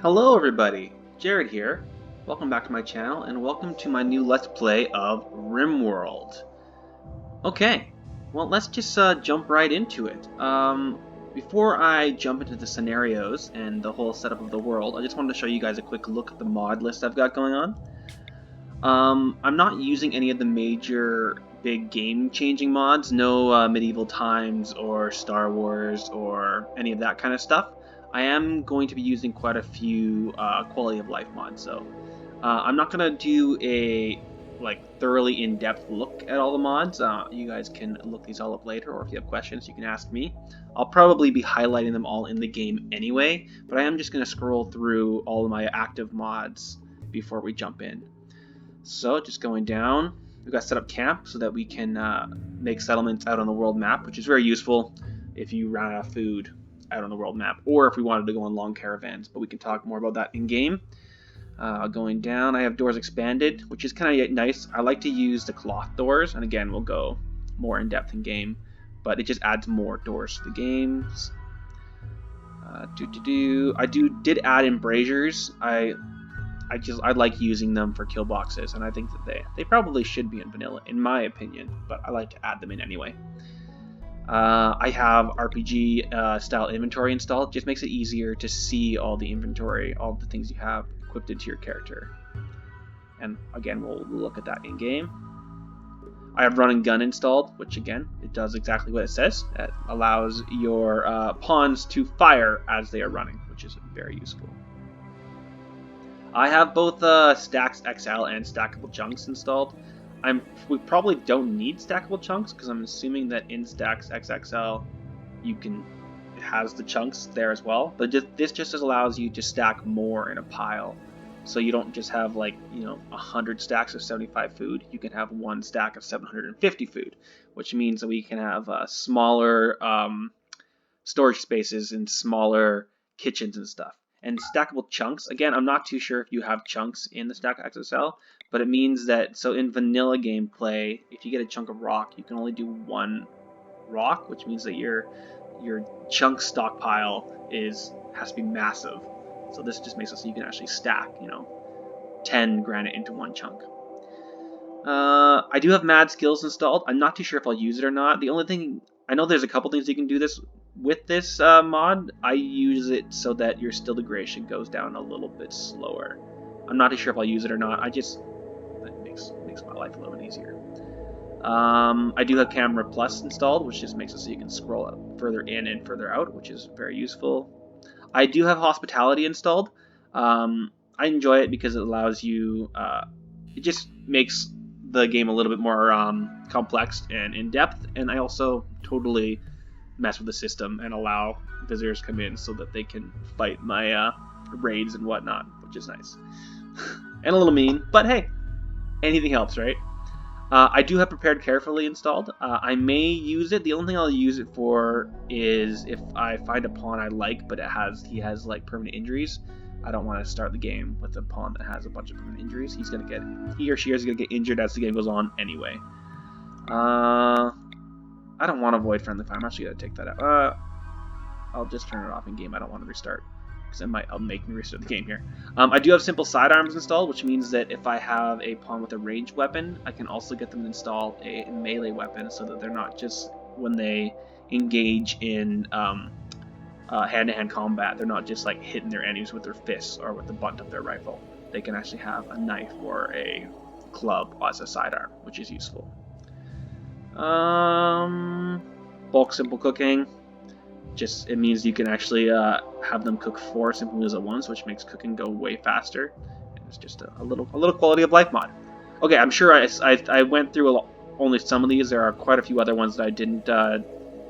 Hello everybody, Jared here. Welcome back to my channel and welcome to my new Let's Play of RimWorld. Okay, well let's just jump right into it. Before I jump into the scenarios and the whole setup of the world, I just wanted to show you guys a quick look at the mod list I've got going on. I'm not using any of the major big game-changing mods, no Medieval Times or Star Wars or any of that kind of stuff. I am going to be using quite a few quality of life mods, so I'm not going to do a thoroughly in-depth look at all the mods. You guys can look these all up later, or if you have questions you can ask me. I'll probably be highlighting them all in the game anyway, but I am just going to scroll through all of my active mods before we jump in. So just going down, we've got set up camp so that we can make settlements out on the world map, which is very useful if you run out of food out on the world map, or if we wanted to go on long caravans, but we can talk more about that in game. Going down, I have doors expanded, which is kind of I like to use the cloth doors, and again we'll go more in depth in game, but it just adds more doors to the games. I did add embrasures. I like using them for kill boxes, and I think that they probably should be in vanilla in my opinion, but I like to add them in anyway. I have RPG style inventory installed. It just makes it easier to see all the inventory, all the things you have equipped into your character. And again, we'll look at that in game. I have run and gun installed, which again, it does exactly what it says. It allows your pawns to fire as they are running, which is very useful. I have both Stacks XL and Stackable Chunks installed. We probably don't need stackable chunks because I'm assuming that in Stacks XXL it has the chunks there as well. But this just allows you to stack more in a pile, so you don't just have 100 stacks of 75 food. You can have one stack of 750 food, which means that we can have smaller storage spaces and smaller kitchens and stuff. And stackable chunks, again, I'm not too sure if you have chunks in the Stack XSL, but it means that, so in vanilla gameplay, if you get a chunk of rock, you can only do one rock, which means that your chunk stockpile has to be massive. So this just makes it so you can actually stack, 10 granite into one chunk. I do have mad skills installed. I'm not too sure if I'll use it or not. The only thing, I know there's a couple things you can do with this mod. I use it so that your still degradation goes down a little bit slower. I'm not too sure if I'll use it or not. That makes my life a little bit easier. I do have Camera Plus installed, which just makes it so you can scroll up further in and further out, which is very useful. I do have Hospitality installed. I enjoy it because it allows you, it just makes the game a little bit more complex and in-depth, and I also totally mess with the system and allow visitors to come in so that they can fight my raids and whatnot, which is nice. And a little mean, but hey, anything helps, right? I do have Prepared Carefully installed. I may use it. The only thing I'll use it for is if I find a pawn I like, but he has permanent injuries. I don't want to start the game with a pawn that has a bunch of permanent injuries. He or she is gonna get injured as the game goes on anyway. I don't want to avoid friendly fire. I'm actually gonna take that out. I'll just turn it off in game. I don't want to restart because it'll make me restart the game here. I do have simple sidearms installed, which means that if I have a pawn with a ranged weapon, I can also get them to install a melee weapon so that they're not just, when they engage in hand-to-hand combat, they're not just hitting their enemies with their fists or with the butt of their rifle. They can actually have a knife or a club as a sidearm, which is useful. Bulk simple cooking. It means you can actually have them cook 4 simple meals at once, which makes cooking go way faster. And it's just a little quality of life mod. Okay, I'm sure I went through only some of these. There are quite a few other ones that I didn't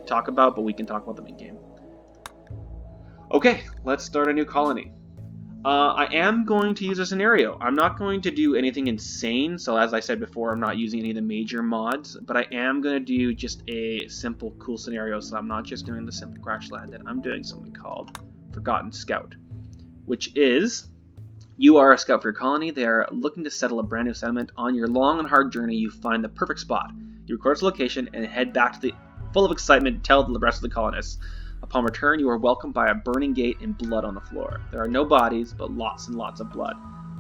talk about, but we can talk about them in game. Okay, let's start a new colony. I am going to use a scenario. I'm not going to do anything insane, so as I said before, I'm not using any of the major mods, but I am going to do just a simple, cool scenario, so I'm not just doing the simple crash landed. I'm doing something called Forgotten Scout, which is, you are a scout for your colony. They are looking to settle a brand new settlement. On your long and hard journey, you find the perfect spot. You record its location and head back to full of excitement, tell the rest of the colonists. Upon return, you are welcomed by a burning gate and blood on the floor. There are no bodies, but lots and lots of blood.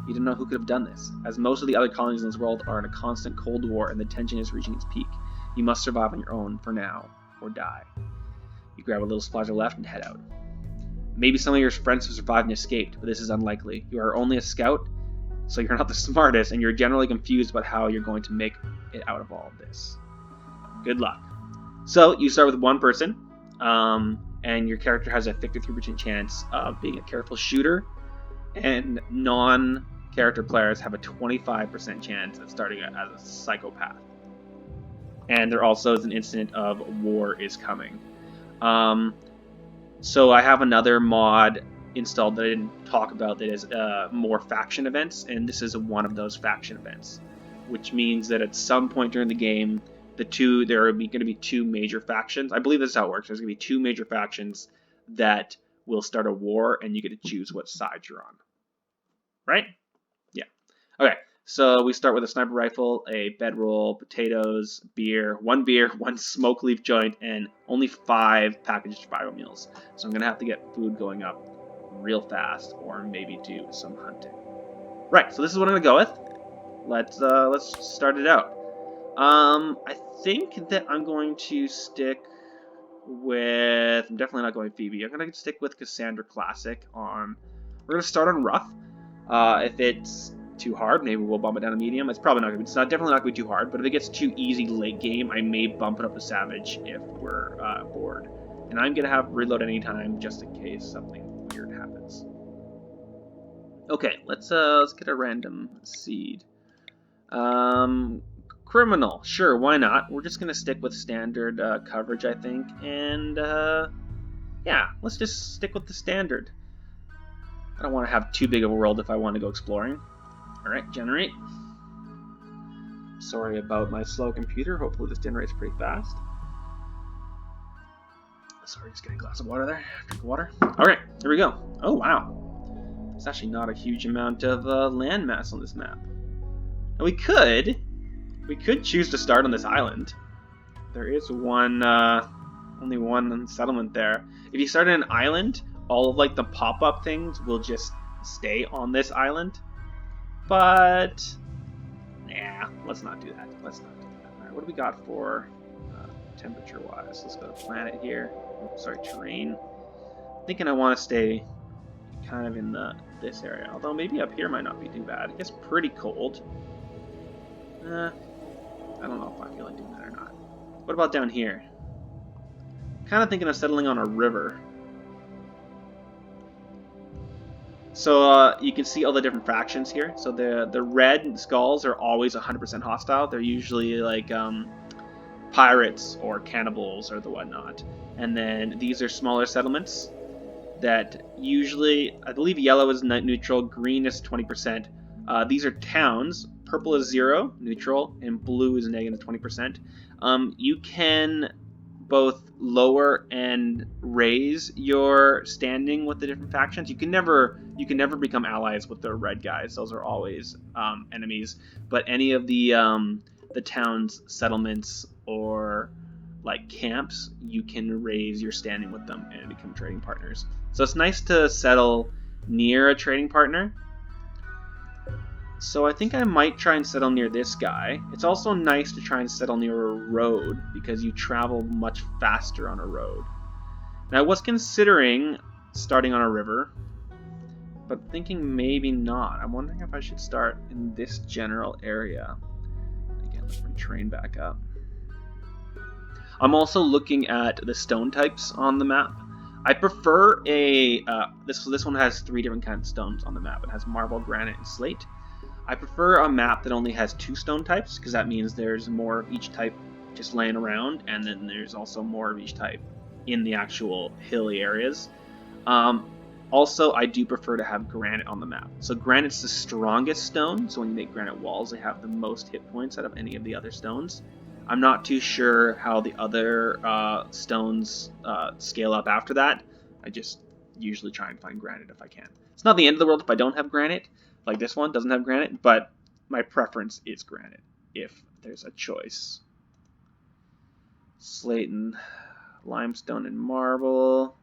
You don't know who could have done this, as most of the other colonies in this world are in a constant cold war and the tension is reaching its peak. You must survive on your own for now, or die. You grab a little supplies left and head out. Maybe some of your friends have survived and escaped, but this is unlikely. You are only a scout, so you're not the smartest, and you're generally confused about how you're going to make it out of all of this. Good luck. So, you start with one person, and your character has a 53% chance of being a careful shooter, and non-character players have a 25% chance of starting as a psychopath. And there also is an incident of war is coming. So I have another mod installed that I didn't talk about that is more faction events, and this is one of those faction events, which means that at some point during the game, there are going to be two major factions. I believe this is how it works. There's going to be two major factions that will start a war, and you get to choose what side you're on. Right? Yeah. Okay. So we start with a sniper rifle, a bedroll, potatoes, one beer, one smoke leaf joint, and only 5 packaged survival meals. So I'm going to have to get food going up real fast, or maybe do some hunting. Right, so this is what I'm going to go with. Let's start it out. I think that I'm going to stick with... I'm definitely not going Phoebe. I'm going to stick with Cassandra Classic on... We're going to start on rough. If it's too hard, maybe we'll bump it down to medium. It's probably not going to be... It's definitely not going to be too hard, but if it gets too easy late game, I may bump it up to savage if we're bored. And I'm going to have reload anytime just in case something weird happens. Okay, let's get a random seed. Criminal, sure, why not? We're just gonna stick with standard coverage, I think, and yeah, let's just stick with the standard. I don't want to have too big of a world if I want to go exploring. Alright, generate. Sorry about my slow computer, hopefully this generates pretty fast. Sorry, just getting a glass of water there. Drink of water. Alright, here we go. Oh, wow. There's actually not a huge amount of land mass on this map. Now we could choose to start on this island. There is only one settlement there. If you start on an island, all of like the pop-up things will just stay on this island. But, nah, let's not do that. Let's not do that. All right, what do we got for temperature-wise? Let's go to planet here. Oh, sorry, terrain. I'm thinking I want to stay kind of in this area. Although maybe up here might not be too bad. It gets pretty cold. I don't know if I feel like doing that or not. What about down here? Kind of thinking of settling on a river. So you can see all the different factions here. So the red skulls are always 100% hostile. They're usually like pirates or cannibals or the whatnot. And then these are smaller settlements that usually, I believe yellow is neutral, green is 20%. These are towns. Purple is 0, neutral, and blue is negative 20%. You can both lower and raise your standing with the different factions. You can never become allies with the red guys. Those are always enemies. But any of the towns, settlements, or like camps, you can raise your standing with them and become trading partners. So it's nice to settle near a trading partner. So I think I might try and settle near this guy. It's also nice to try and settle near a road because you travel much faster on a road. Now I was considering starting on a river, but thinking maybe not. I'm wondering if I should start in this general area. Again, let's bring train back up. I'm also looking at the stone types on the map. I prefer this one has 3 different kinds of stones on the map. It has marble, granite, and slate. I prefer a map that only has 2 stone types, because that means there's more of each type just laying around, and then there's also more of each type in the actual hilly areas. Also, I do prefer to have granite on the map. So granite's the strongest stone, so when you make granite walls, they have the most hit points out of any of the other stones. I'm not too sure how the other stones scale up after that. I just usually try and find granite if I can. It's not the end of the world if I don't have granite. Like this one doesn't have granite, but my preference is granite if there's a choice. Slate and limestone and marble.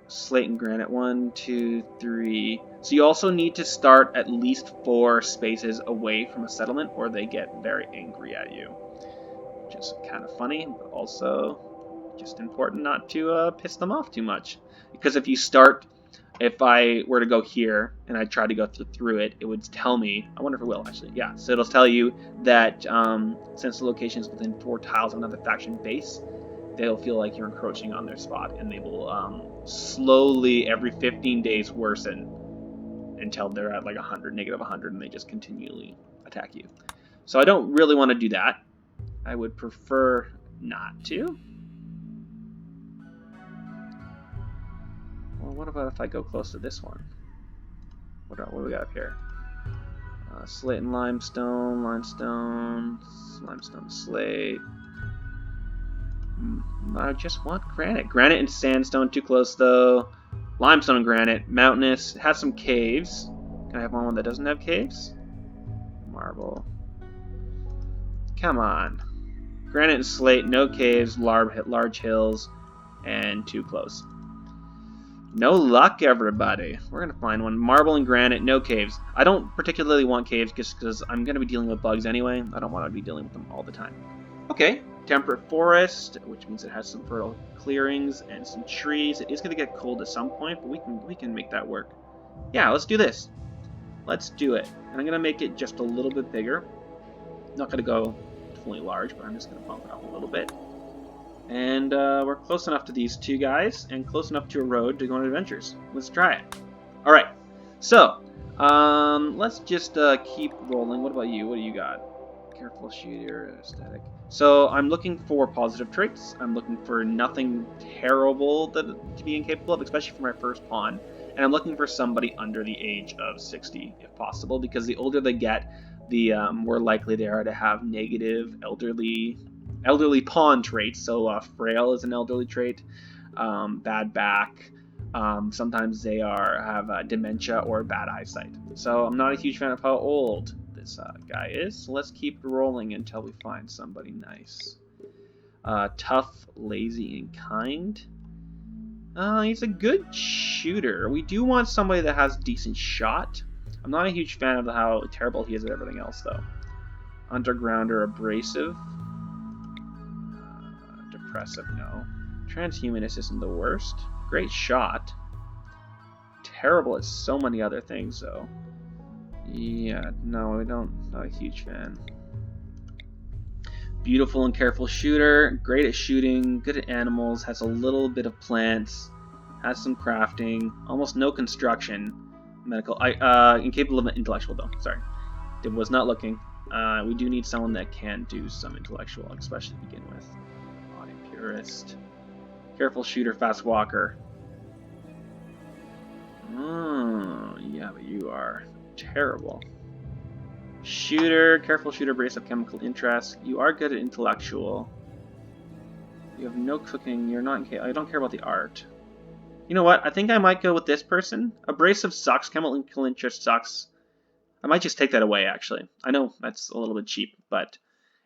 Slate and granite, 1, 2, 3. So you also need to start at least 4 spaces away from a settlement or they get very angry at you. Which is kind of funny, but also just important not to piss them off too much. Because if I were to go here and I tried to go through it, it would tell me, I wonder if it will actually, yeah, so it'll tell you that since the location is within 4 tiles of another faction base, they'll feel like you're encroaching on their spot, and they will slowly, every 15 days, worsen until they're at like 100, negative 100, and they just continually attack you. So I don't really want to do that. I would prefer not to. Well, what about if I go close to this one? What do we got up here? Slate and limestone, limestone, slate. I just want granite. Granite and sandstone, too close though. Limestone and granite. Mountainous. It has some caves. Can I have one that doesn't have caves? Marble. Come on. Granite and slate, no caves, large hills, and too close. No luck, everybody. We're going to find one. Marble and granite, no caves. I don't particularly want caves just because I'm going to be dealing with bugs anyway. I don't want to be dealing with them all the time. Okay, temperate forest, which means it has some fertile clearings and some trees. It is going to get cold at some point, but we can make that work. Yeah, let's do this. Let's do it. And I'm going to make it just a little bit bigger. Not going to go fully large, but I'm just going to bump it up a little bit. And we're close enough to these two guys and close enough to a road to go on adventures. Let's try it. All right. So let's just keep rolling. What about you? What do you got? Careful shooter, static. So I'm looking for positive traits. I'm looking for nothing terrible to be incapable of, especially for my first pawn. And I'm looking for somebody under the age of 60, if possible, because the older they get, the more likely they are to have negative elderly pawn traits. So frail is an elderly trait, bad back. Sometimes they have dementia or bad eyesight. So I'm not a huge fan of how old this guy is. So let's keep rolling until we find somebody nice. Tough, lazy, and kind. He's a good shooter. We do want somebody that has decent shot. I'm not a huge fan of how terrible he is at everything else, though. Undergrounder, abrasive. Depressive, no. Transhumanist isn't the worst. Great shot. Terrible at so many other things, though. Yeah, no, not a huge fan. Beautiful and careful shooter. Great at shooting. Good at animals. Has a little bit of plants. Has some crafting. Almost no construction. Medical. Incapable of intellectual, though. Sorry. It was not looking. We do need someone that can do some intellectual, especially to begin with. Body purist. Careful shooter, fast walker. Yeah, but you are terrible. Shooter, careful shooter, brace of chemical interest. You are good at intellectual. You have no cooking. You're not. I don't care about the art. You know what? I think I might go with this person. Abrasive sucks. Chemical interest sucks. I might just take that away. Actually, I know that's a little bit cheap, but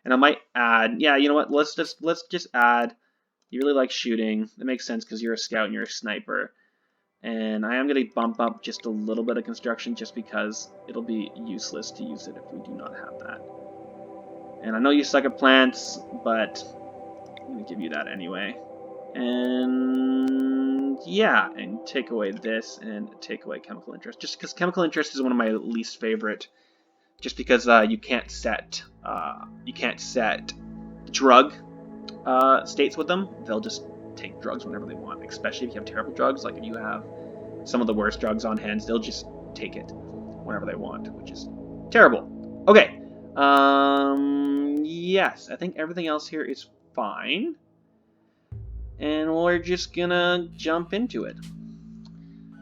and I might add. Yeah, you know what? Let's just add. You really like shooting. That makes sense because you're a scout and you're a sniper. And I am going to bump up just a little bit of construction just because it'll be useless to use it if we do not have that. And I know you suck at plants, but I'm going to give you that anyway. And yeah, and take away this and take away chemical interest. Just because chemical interest is one of my least favorite. Just because you can't set drug states with them. They'll just take drugs whenever they want, especially if you have terrible drugs. Like if you have some of the worst drugs on hands, they'll just take it whenever they want, which is terrible. Okay. Yes, I think everything else here is fine. And we're just gonna jump into it.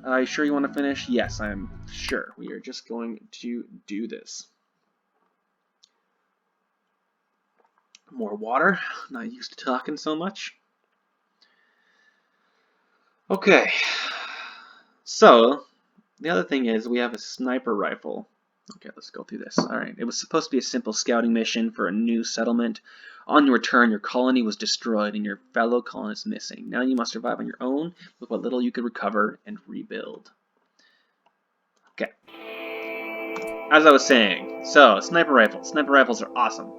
Are you sure you want to finish? Yes, I'm sure. We are just going to do this. More water. Not used to talking so much. Okay, so the other thing is we have a sniper rifle. Okay, let's go through this. Alright, it was supposed to be a simple scouting mission for a new settlement On your return, your colony was destroyed and your fellow colonists missing. Now you must survive on your own with what little you could recover and rebuild. Okay. As I was saying, so sniper rifles. Sniper rifles are awesome.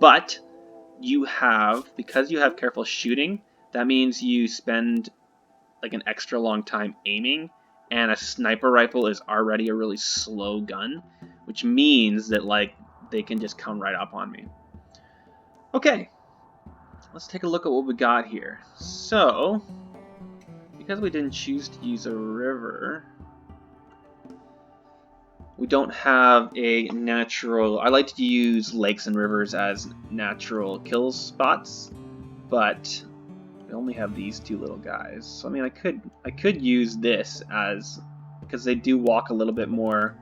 But you have, because you have careful shooting, that means you spend like an extra long time aiming, and a sniper rifle is already a really slow gun, which means that like they can just come right up on me. Okay, let's take a look at what we got here. So, because we didn't choose to use a river, we don't have a natural... I like to use lakes and rivers as natural kill spots, but we only have these two little guys. So I mean, I could use this as, because they do walk a little bit more.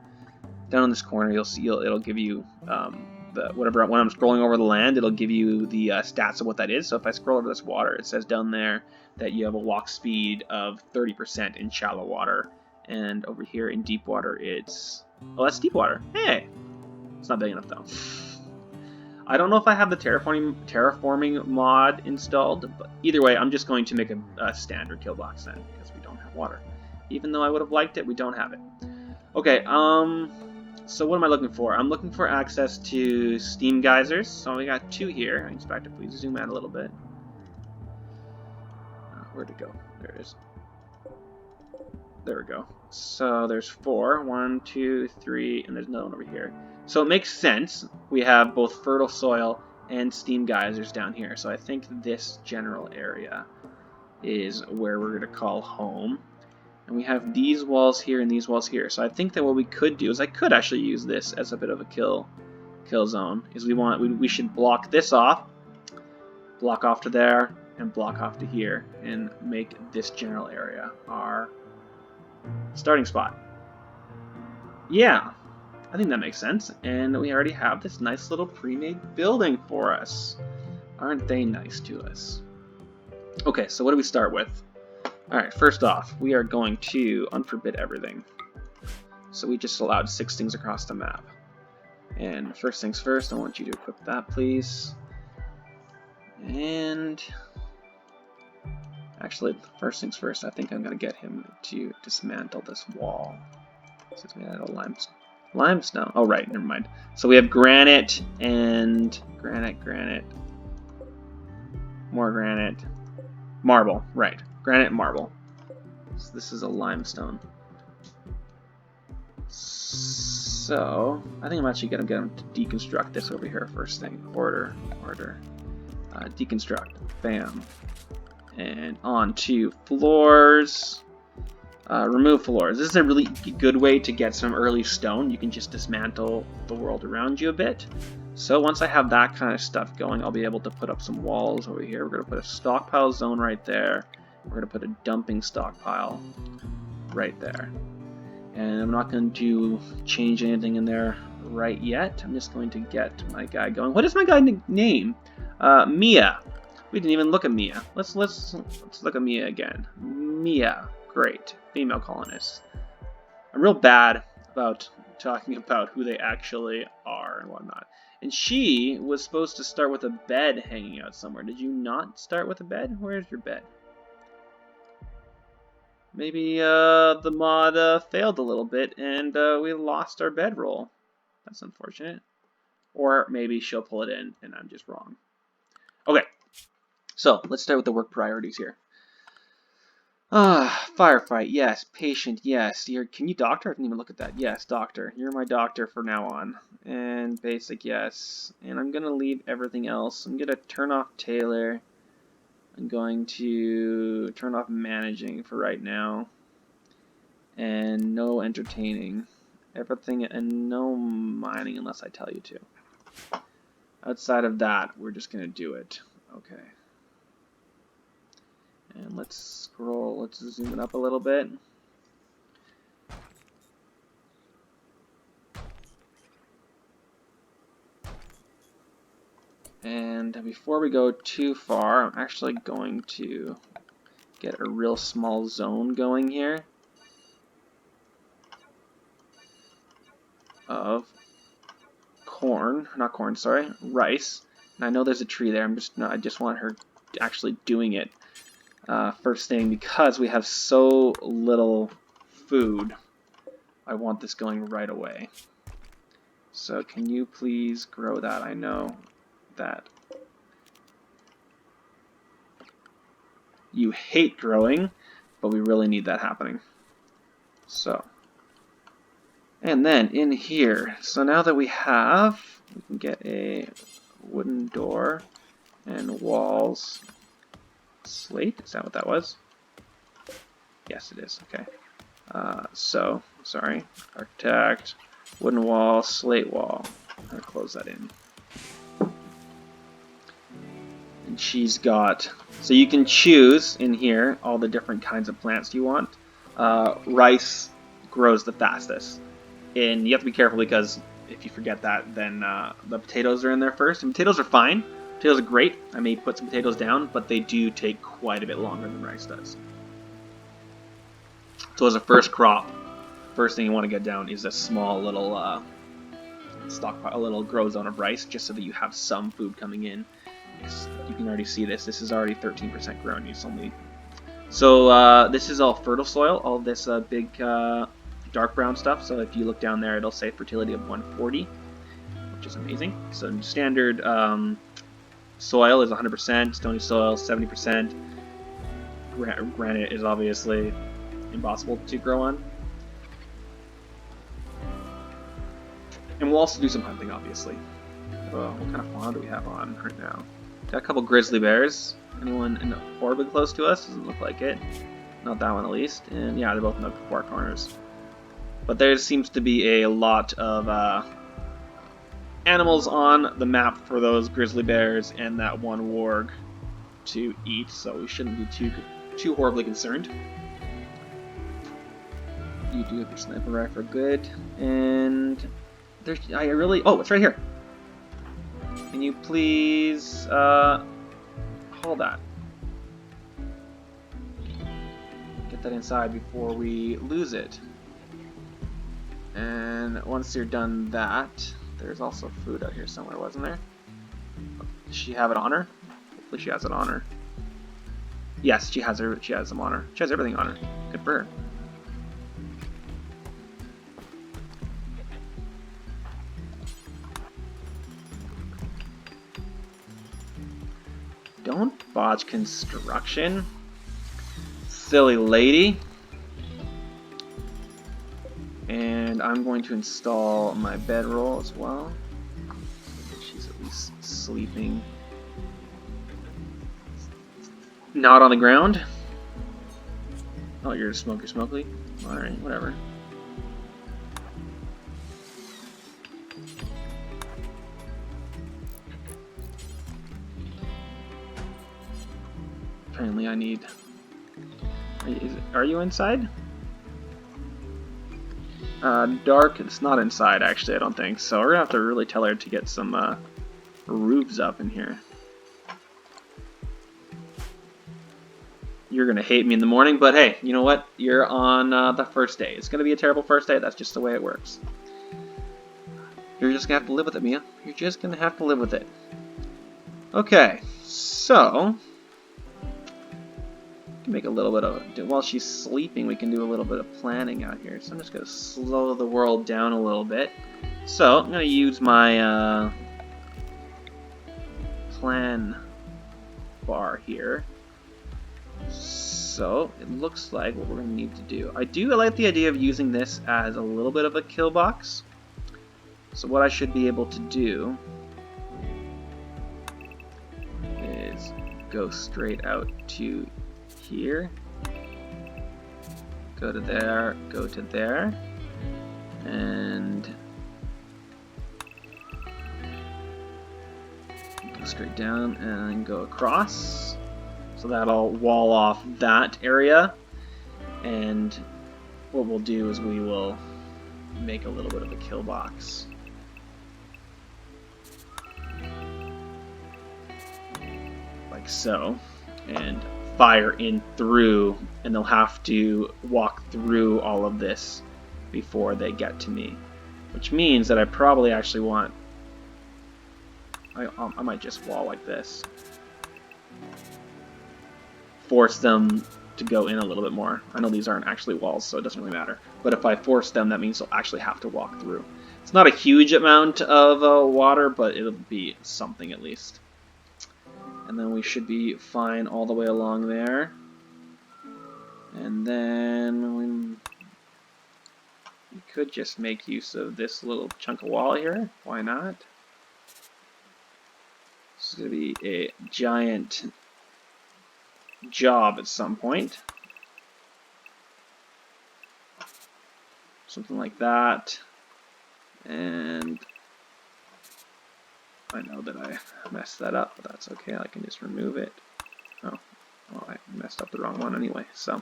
Down in this corner, you'll see it'll give you the whatever. When I'm scrolling over the land, it'll give you the stats of what that is. So if I scroll over this water, it says down there that you have a walk speed of 30% in shallow water, and over here in deep water, it's that's deep water. Hey, it's not big enough though. I don't know if I have the terraforming mod installed, but either way, I'm just going to make a standard kill box then, because we don't have water. Even though I would have liked it, we don't have it. Okay, so what am I looking for? I'm looking for access to steam geysers. So we got 2 here. Inspector, please zoom out a little bit. Where'd it go? There it is. There we go. So there's 4. 1, 2, 3, and there's another one over here. So it makes sense. We have both fertile soil and steam geysers down here. So I think this general area is where we're going to call home. And we have these walls here and these walls here. So I think that what we could do is I could actually use this as a bit of a kill zone. Is we should block this off, block off to there, and block off to here, and make this general area our starting spot. Yeah, I think that makes sense. And we already have this nice little pre-made building for us. Aren't they nice to us? Okay, so what do we start with? Alright, first off, we are going to unforbid everything. So we just allowed 6 things across the map. And first things first, I want you to equip that, please. And actually, first things first, I think I'm going to get him to dismantle this wall. Since we had a limestone. Oh, right, never mind. So we have granite and granite, more granite, marble, right. Granite and marble. So this is a limestone. So I think I'm actually going to get him to deconstruct this over here first thing. Order. Deconstruct. Bam. And on to floors. Remove floors. This is a really good way to get some early stone. You can just dismantle the world around you a bit. So once I have that kind of stuff going, I'll be able to put up some walls over here. We're going to put a stockpile zone right there. We're going to put a dumping stockpile right there. And I'm not going to change anything in there right yet. I'm just going to get my guy going. What is my guy name? Mia. We didn't even look at Mia. Let's look at Mia again. Mia. Great. Female colonist. I'm real bad about talking about who they actually are and whatnot. And she was supposed to start with a bed hanging out somewhere. Did you not start with a bed? Where's your bed? Maybe the mod failed a little bit and we lost our bedroll. That's unfortunate. Or maybe she'll pull it in and I'm just wrong. Okay, so let's start with the work priorities here. Firefight, yes. Patient, yes. Can you doctor? I didn't even look at that. Yes, doctor. You're my doctor from now on. And basic, yes. And I'm going to leave everything else. I'm going to turn off Taylor. I'm going to turn off managing for right now. And no entertaining. Everything, and no mining unless I tell you to. Outside of that, we're just going to do it. Okay. And let's scroll, let's zoom it up a little bit. And before we go too far, I'm actually going to get a real small zone going here of rice. And I know there's a tree there. I just want her actually doing it first thing because we have so little food. I want this going right away. So can you please grow that? I know that you hate growing, but we really need that happening. So, and then in here, so now that we can get a wooden door and walls. Slate, is that what that was? Yes, it is, okay. Sorry, architect, wooden wall, slate wall. I'm gonna close that in. And she's got, so you can choose in here all the different kinds of plants you want. Rice grows the fastest. And you have to be careful because if you forget that, then the potatoes are in there first. And potatoes are fine. Potatoes are great. I may put some potatoes down, but they do take quite a bit longer than rice does. So as a first crop, first thing you want to get down is a small little stockpile, a little grow zone of rice, just so that you have some food coming in. You can already see this. This is already 13% grown. It's only so this is all fertile soil. All this big dark brown stuff. So if you look down there, it'll say fertility of 140, which is amazing. So standard soil is 100%. Stony soil 70%. Granite is obviously impossible to grow on. And we'll also do some hunting, obviously. What kind of fauna do we have on right now? Got a couple grizzly bears. Anyone in the orbit close to us? Doesn't look like it. Not that one, at least. And yeah, they're both in the far corners. But there seems to be a lot of animals on the map for those grizzly bears and that one warg to eat, so we shouldn't be too horribly concerned. You do have your sniper rifle, good. And there's oh, it's right here. Can you please hold that? Get that inside before we lose it. And once you're done that, there's also food out here somewhere, wasn't there? Does she have it on her? Hopefully she has it on her. Yes, she has them on her. She has everything on her. Good for her. Don't botch construction. Silly lady. And I'm going to install my bedroll as well. She's at least sleeping. Not on the ground. Oh, you're a smokey. Alright, whatever. Apparently I need... Are you inside? Dark, it's not inside actually, I don't think. So we're gonna have to really tell her to get some roofs up in here. You're gonna hate me in the morning, but hey, you know what? You're on the first day. It's gonna be a terrible first day, that's just the way it works. You're just gonna have to live with it, Mia. You're just gonna have to live with it. Okay, so... make a little bit of, while she's sleeping, we can do a little bit of planning out here. So I'm just going to slow the world down a little bit. So I'm going to use my plan bar here. So it looks like what we're going to need to do. I like the idea of using this as a little bit of a kill box. So what I should be able to do is go straight out to here, go to there, go to there, and go straight down and go across. So that'll wall off that area, and what we'll do is we will make a little bit of a kill box. Like so, and fire in through, and they'll have to walk through all of this before they get to me, which means that I probably actually want I might just wall like this. Force them to go in a little bit more. I know these aren't actually walls, so it doesn't really matter. But if I force them, that means they'll actually have to walk through. It's not a huge amount of water, but it'll be something at least. And then we should be fine all the way along there. And then we could just make use of this little chunk of wall here. Why not? This is going to be a giant job at some point. Something like that. And I know that I messed that up, but that's okay. I can just remove it. Oh, well, I messed up the wrong one anyway. So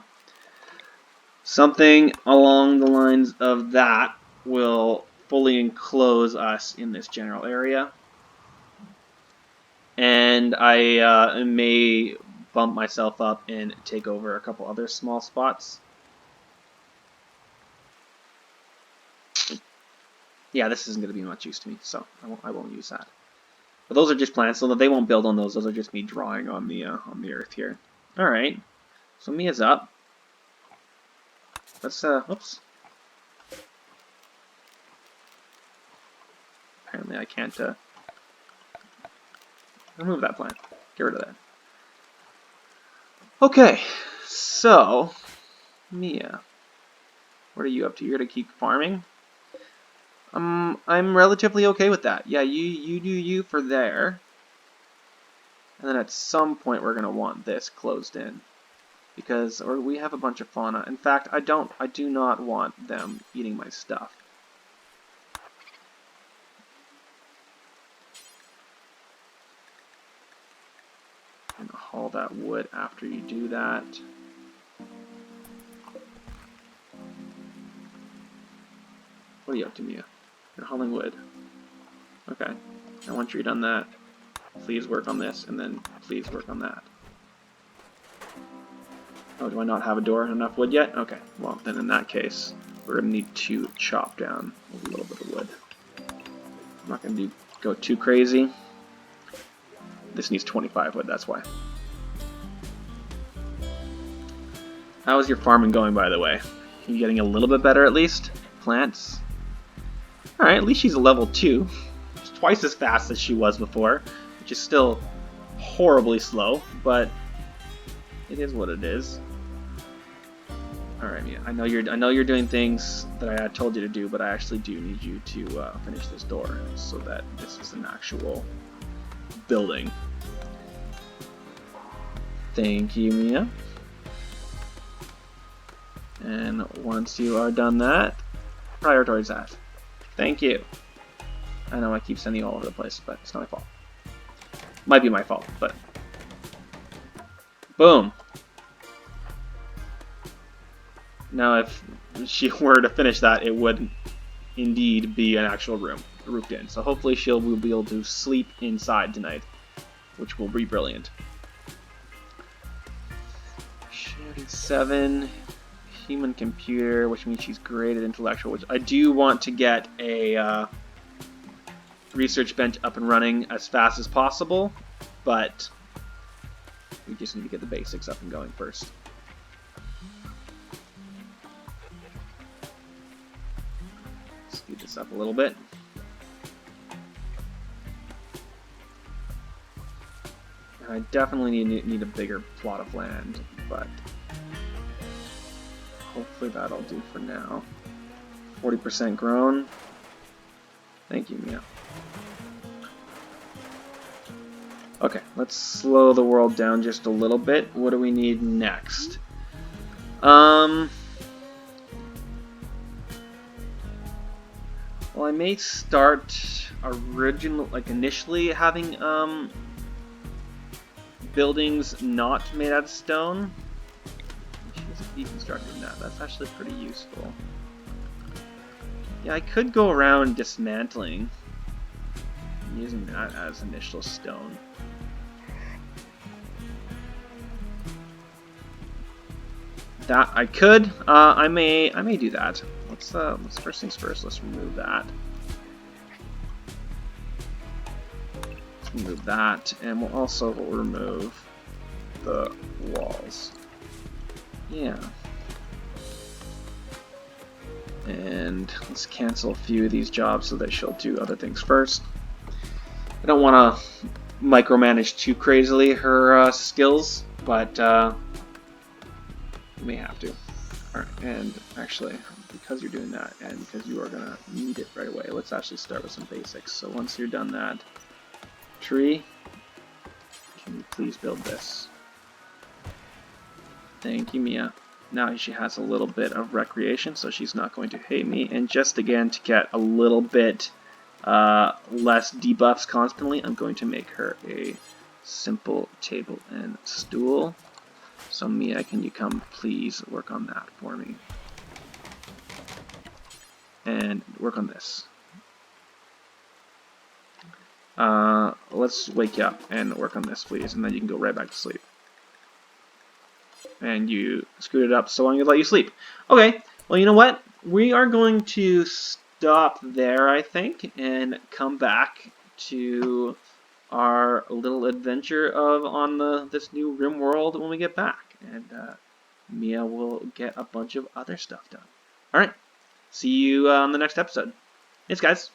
something along the lines of that will fully enclose us in this general area. And I may bump myself up and take over a couple other small spots. Yeah, this isn't going to be much use to me, so I won't use that. But those are just plants, so that they won't build on those. Those are just me drawing on the earth here. All right, so Mia's up. Let's oops. Apparently, I can't remove that plant. Get rid of that. Okay, so Mia, what are you up to? You're gonna keep farming? I'm relatively okay with that. Yeah, you do you for there. And then at some point we're gonna want this closed in. Because we have a bunch of fauna. In fact, I do not want them eating my stuff. And haul that wood after you do that. What are you up to, Mia? You're hauling wood. Okay. And once you're done that, please work on this, and then please work on that. Oh, do I not have a door and enough wood yet? Okay. Well, then in that case, we're going to need to chop down a little bit of wood. I'm not going to go too crazy. This needs 25 wood, that's why. How is your farming going, by the way? Are you getting a little bit better at least? Plants? Alright, at least she's a level 2. She's twice as fast as she was before, which is still horribly slow, but it is what it is. Alright, Mia, I know you're doing things that I told you to do, but I actually do need you to finish this door so that this is an actual building. Thank you, Mia. And once you are done that, prioritize that. Thank you. I know I keep sending you all over the place, but it's not my fault. Might be my fault, but boom. Now, if she were to finish that, it would indeed be an actual room, roofed in. So hopefully will be able to sleep inside tonight, which will be brilliant. 7 human computer, which means she's graded intellectual, which I do want to get a research bench up and running as fast as possible, but we just need to get the basics up and going first. Speed this up a little bit. I definitely need a bigger plot of land, but hopefully that'll do for now. 40% grown. Thank you, Mia. Okay, let's slow the world down just a little bit. What do we need next? Well, I may start initially having buildings not made out of stone. Deconstructing that. That's actually pretty useful. Yeah, I could go around dismantling, using that as initial stone. That I could. I may do that. Let's first things first. Let's remove that. remove that, and we'll also remove the walls. Yeah. And let's cancel a few of these jobs so that she'll do other things first. I don't want to micromanage too crazily her skills, but we may have to. Alright, and actually, because you're doing that, and because you are going to need it right away, let's actually start with some basics. So once you're done that, tree, can you please build this? Thank you, Mia. Now she has a little bit of recreation, so she's not going to hate me. And just again, to get a little bit less debuffs constantly, I'm going to make her a simple table and stool. So Mia, can you come please work on that for me? And work on this. Let's wake you up and work on this, please, and then you can go right back to sleep. And you screwed it up, so I'm going to let you sleep. Okay, well, you know what? We are going to stop there, I think, and come back to our little adventure on this new RimWorld when we get back. And Mia will get a bunch of other stuff done. Alright, see you on the next episode. Thanks, guys.